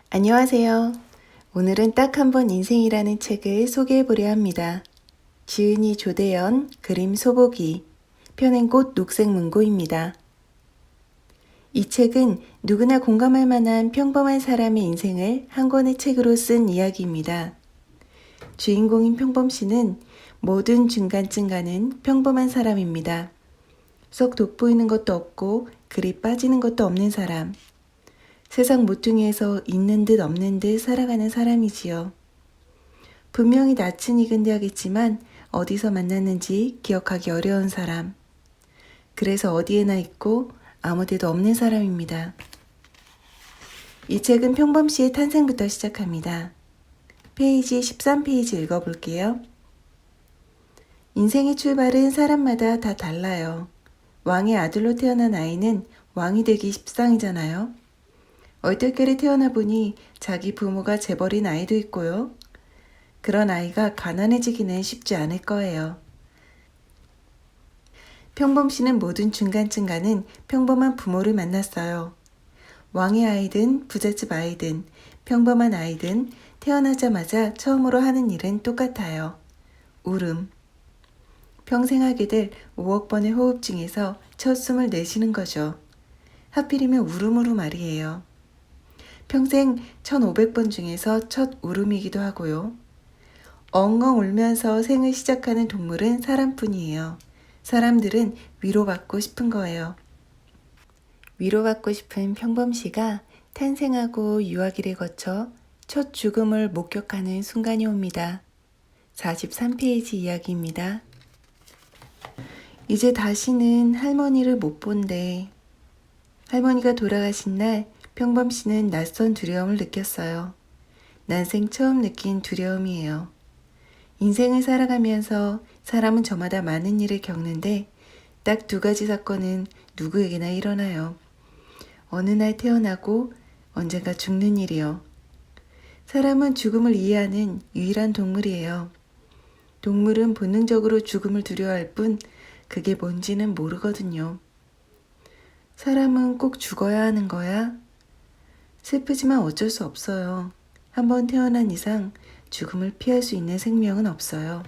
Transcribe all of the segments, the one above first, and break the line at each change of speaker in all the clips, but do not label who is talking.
안녕하세요. 오늘은 딱 한 번 인생이라는 책을 소개해 보려 합니다. 지은이 조대연, 그림 소보기, 펴낸꽃 녹색문고입니다. 이 책은 누구나 공감할 만한 평범한 사람의 인생을 한 권의 책으로 쓴 이야기입니다. 주인공인 평범씨는 모든 중간쯤 가는 평범한 사람입니다. 썩 돋보이는 것도 없고 그리 빠지는 것도 없는 사람. 세상 모퉁이에서 있는 듯 없는 듯 살아가는 사람이지요. 분명히 낯은 익은데 하겠지만 어디서 만났는지 기억하기 어려운 사람. 그래서 어디에나 있고 아무데도 없는 사람입니다. 이 책은 평범씨의 탄생부터 시작합니다. 페이지 13페이지 읽어볼게요. 인생의 출발은 사람마다 다 달라요. 왕의 아들로 태어난 아이는 왕이 되기 십상이잖아요. 얼떨결에 태어나 보니 자기 부모가 재벌인 아이도 있고요. 그런 아이가 가난해지기는 쉽지 않을 거예요. 평범씨는 모든 중간쯤 가는 평범한 부모를 만났어요. 왕의 아이든 부잣집 아이든 평범한 아이든 태어나자마자 처음으로 하는 일은 똑같아요. 울음. 평생 하게 될 5억 번의 호흡 중에서 첫 숨을 내쉬는 거죠. 하필이면 울음으로 말이에요. 평생 1500번 중에서 첫 울음이기도 하고요. 엉엉 울면서 생을 시작하는 동물은 사람뿐이에요. 사람들은 위로받고 싶은 거예요. 위로받고 싶은 평범씨가 탄생하고 유아기를 거쳐 첫 죽음을 목격하는 순간이 옵니다. 43페이지 이야기입니다. 이제 다시는 할머니를 못 본대. 할머니가 돌아가신 날 평범씨는 낯선 두려움을 느꼈어요. 난생 처음 느낀 두려움이에요. 인생을 살아가면서 사람은 저마다 많은 일을 겪는데 딱 2가지 사건은 누구에게나 일어나요. 어느 날 태어나고 언젠가 죽는 일이요. 사람은 죽음을 이해하는 유일한 동물이에요. 동물은 본능적으로 죽음을 두려워할 뿐 그게 뭔지는 모르거든요. 사람은 꼭 죽어야 하는 거야? 슬프지만 어쩔 수 없어요. 한번 태어난 이상 죽음을 피할 수 있는 생명은 없어요.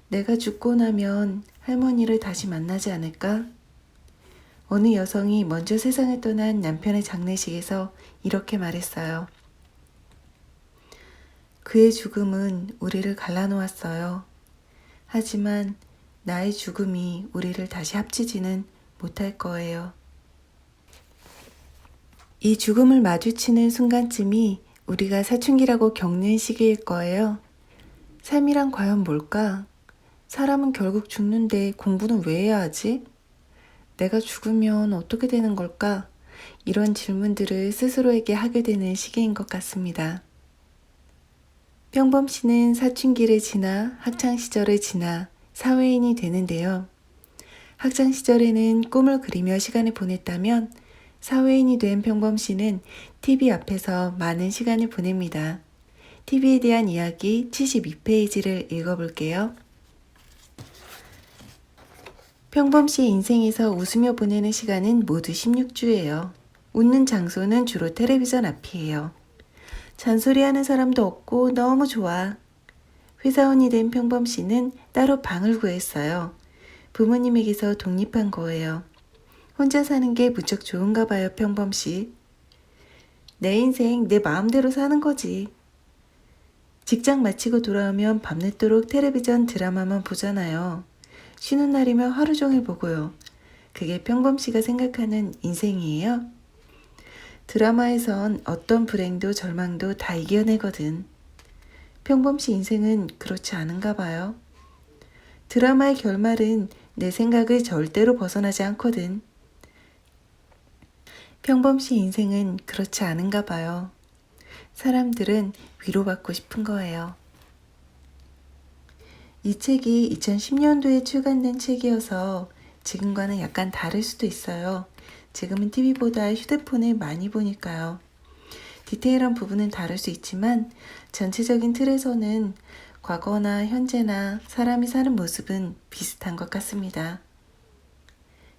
내가 죽고 나면 할머니를 다시 만나지 않을까? 어느 여성이 먼저 세상을 떠난 남편의 장례식에서 이렇게 말했어요. 그의 죽음은 우리를 갈라놓았어요. 하지만 나의 죽음이 우리를 다시 합치지는 못할 거예요. 이 죽음을 마주치는 순간쯤이 우리가 사춘기라고 겪는 시기일 거예요. 삶이란 과연 뭘까? 사람은 결국 죽는데 공부는 왜 해야 하지? 내가 죽으면 어떻게 되는 걸까? 이런 질문들을 스스로에게 하게 되는 시기인 것 같습니다. 평범씨는 사춘기를 지나 학창시절을 지나 사회인이 되는데요. 학창시절에는 꿈을 그리며 시간을 보냈다면 사회인이 된 평범씨는 TV 앞에서 많은 시간을 보냅니다. TV에 대한 이야기 72페이지를 읽어볼게요. 평범씨의 인생에서 웃으며 보내는 시간은 모두 16주예요. 웃는 장소는 주로 텔레비전 앞이에요. 잔소리하는 사람도 없고 너무 좋아. 회사원이 된 평범씨는 따로 방을 구했어요. 부모님에게서 독립한 거예요. 혼자 사는 게 무척 좋은가 봐요, 평범씨. 내 인생 내 마음대로 사는 거지. 직장 마치고 돌아오면 밤늦도록 텔레비전 드라마만 보잖아요. 쉬는 날이면 하루 종일 보고요. 그게 평범씨가 생각하는 인생이에요? 드라마에선 어떤 불행도 절망도 다 이겨내거든. 평범씨 인생은 그렇지 않은가 봐요. 드라마의 결말은 내 생각을 절대로 벗어나지 않거든. 평범씨 인생은 그렇지 않은가 봐요. 사람들은 위로받고 싶은 거예요. 이 책이 2010년도에 출간된 책이어서 지금과는 약간 다를 수도 있어요. 지금은 TV보다 휴대폰을 많이 보니까요. 디테일한 부분은 다를 수 있지만 전체적인 틀에서는 과거나 현재나 사람이 사는 모습은 비슷한 것 같습니다.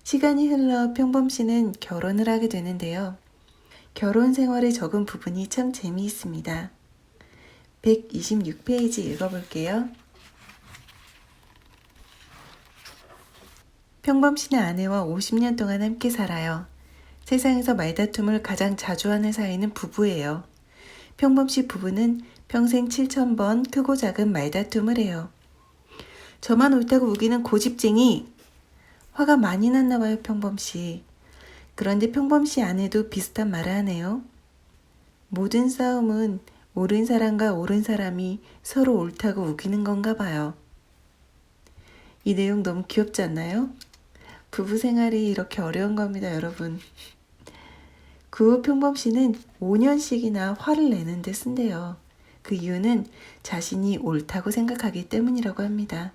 시간이 흘러 평범씨는 결혼을 하게 되는데요. 결혼 생활에 적은 부분이 참 재미있습니다. 126페이지 읽어볼게요. 평범 씨는 아내와 50년 동안 함께 살아요. 세상에서 말다툼을 가장 자주 하는 사이는 부부예요. 평범 씨 부부는 평생 7,000번 크고 작은 말다툼을 해요. 저만 옳다고 우기는 고집쟁이! 화가 많이 났나 봐요, 평범 씨. 그런데 평범 씨 아내도 비슷한 말을 하네요. 모든 싸움은 옳은 사람과 옳은 사람이 서로 옳다고 우기는 건가 봐요. 이 내용 너무 귀엽지 않나요? 부부 생활이 이렇게 어려운 겁니다, 여러분. 그 후 평범 씨는 5년씩이나 화를 내는데 쓴대요. 그 이유는 자신이 옳다고 생각하기 때문이라고 합니다.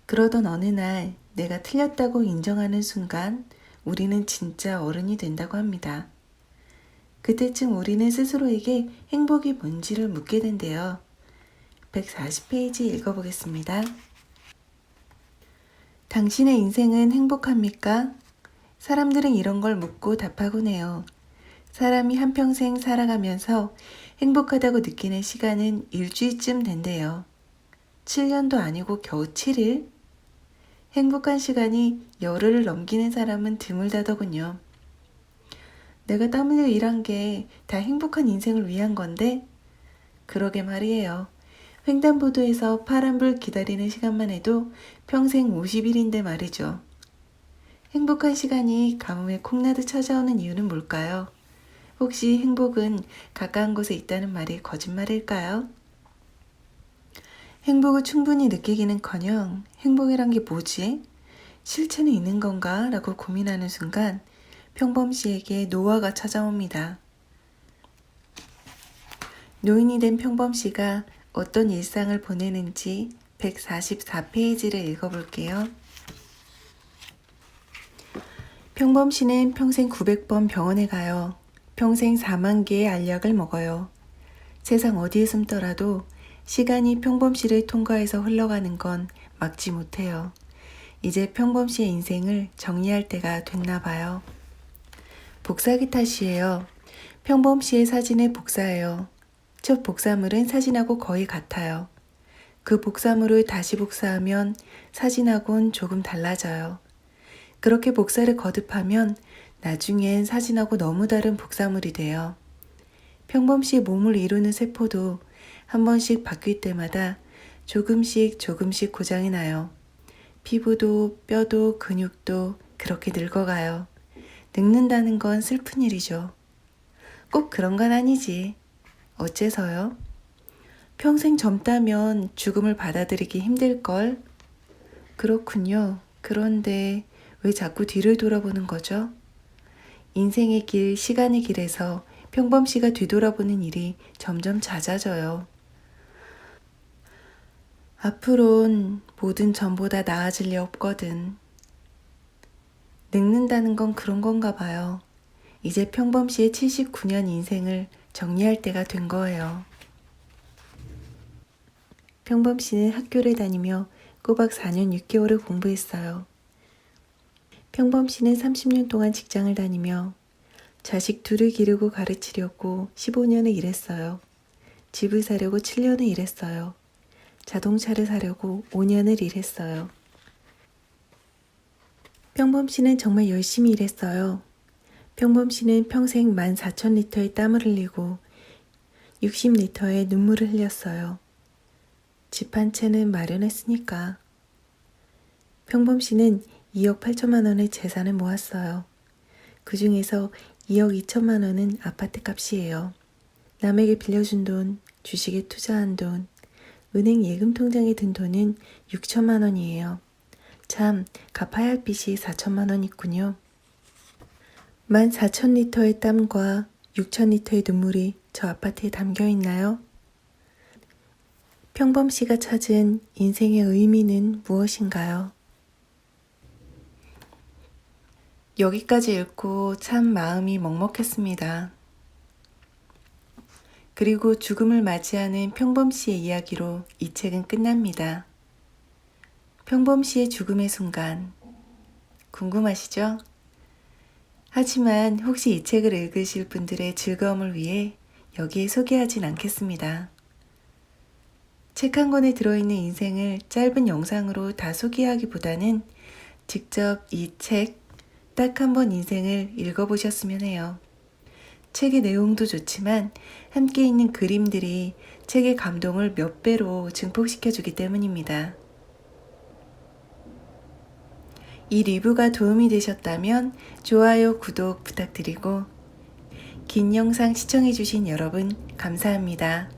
그러던 어느 날 내가 틀렸다고 인정하는 순간 우리는 진짜 어른이 된다고 합니다. 그때쯤 우리는 스스로에게 행복이 뭔지를 묻게 된대요. 140페이지 읽어보겠습니다. 당신의 인생은 행복합니까? 사람들은 이런 걸 묻고 답하곤 해요. 사람이 한평생 살아가면서 행복하다고 느끼는 시간은 일주일쯤 된대요. 7년도 아니고 겨우 7일? 행복한 시간이 열흘을 넘기는 사람은 드물다더군요. 내가 땀 흘려 일한 게 다 행복한 인생을 위한 건데? 그러게 말이에요. 횡단보도에서 파란불 기다리는 시간만 해도 평생 50일인데 말이죠. 행복한 시간이 가뭄에 콩나듯 찾아오는 이유는 뭘까요? 혹시 행복은 가까운 곳에 있다는 말이 거짓말일까요? 행복을 충분히 느끼기는커녕 행복이란 게 뭐지? 실체는 있는 건가? 라고 고민하는 순간 평범 씨에게 노화가 찾아옵니다. 노인이 된 평범 씨가 어떤 일상을 보내는지 144페이지를 읽어볼게요. 평범 씨는 평생 900번 병원에 가요. 평생 4만 개의 알약을 먹어요. 세상 어디에 숨더라도 시간이 평범 씨를 통과해서 흘러가는 건 막지 못해요. 이제 평범 씨의 인생을 정리할 때가 됐나 봐요. 복사기 탓이에요. 평범 씨의 사진을 복사해요. 첫 복사물은 사진하고 거의 같아요. 그 복사물을 다시 복사하면 사진하고는 조금 달라져요. 그렇게 복사를 거듭하면 나중엔 사진하고 너무 다른 복사물이 돼요. 평범 씨의 몸을 이루는 세포도 한 번씩 바뀔 때마다 조금씩 고장이 나요. 피부도 뼈도 근육도 그렇게 늙어가요. 늙는다는 건 슬픈 일이죠. 꼭 그런 건 아니지. 어째서요? 평생 젊다면 죽음을 받아들이기 힘들걸? 그렇군요. 그런데 왜 자꾸 뒤를 돌아보는 거죠? 인생의 길, 시간의 길에서 평범 씨가 뒤돌아보는 일이 점점 잦아져요. 앞으론 뭐든 전보다 나아질 리 없거든. 늙는다는 건 그런 건가 봐요. 이제 평범 씨의 79년 인생을 정리할 때가 된 거예요. 평범 씨는 학교를 다니며 꼬박 4년 6개월을 공부했어요. 평범 씨는 30년 동안 직장을 다니며 자식 둘을 기르고 가르치려고 15년을 일했어요. 집을 사려고 7년을 일했어요. 자동차를 사려고 5년을 일했어요. 평범 씨는 정말 열심히 일했어요. 평범 씨는 평생 14,000리터의 땀을 흘리고 60리터의 눈물을 흘렸어요. 집 한 채는 마련했으니까. 평범 씨는 2억 8천만 원의 재산을 모았어요. 그 중에서 2억 2천만 원은 아파트 값이에요. 남에게 빌려준 돈, 주식에 투자한 돈, 은행 예금 통장에 든 돈은 6천만 원이에요. 참, 갚아야 할 빚이 4천만 원 있군요. 14,000리터의 땀과 6,000리터의 눈물이 저 아파트에 담겨 있나요? 평범 씨가 찾은 인생의 의미는 무엇인가요? 여기까지 읽고 참 마음이 먹먹했습니다. 그리고 죽음을 맞이하는 평범 씨의 이야기로 이 책은 끝납니다. 평범 씨의 죽음의 순간, 궁금하시죠? 하지만 혹시 이 책을 읽으실 분들의 즐거움을 위해 여기에 소개하진 않겠습니다. 책 한 권에 들어있는 인생을 짧은 영상으로 다 소개하기보다는 직접 이 책 딱 한 번 인생을 읽어보셨으면 해요. 책의 내용도 좋지만 함께 있는 그림들이 책의 감동을 몇 배로 증폭시켜주기 때문입니다. 이 리뷰가 도움이 되셨다면 좋아요, 구독 부탁드리고 긴 영상 시청해주신 여러분 감사합니다.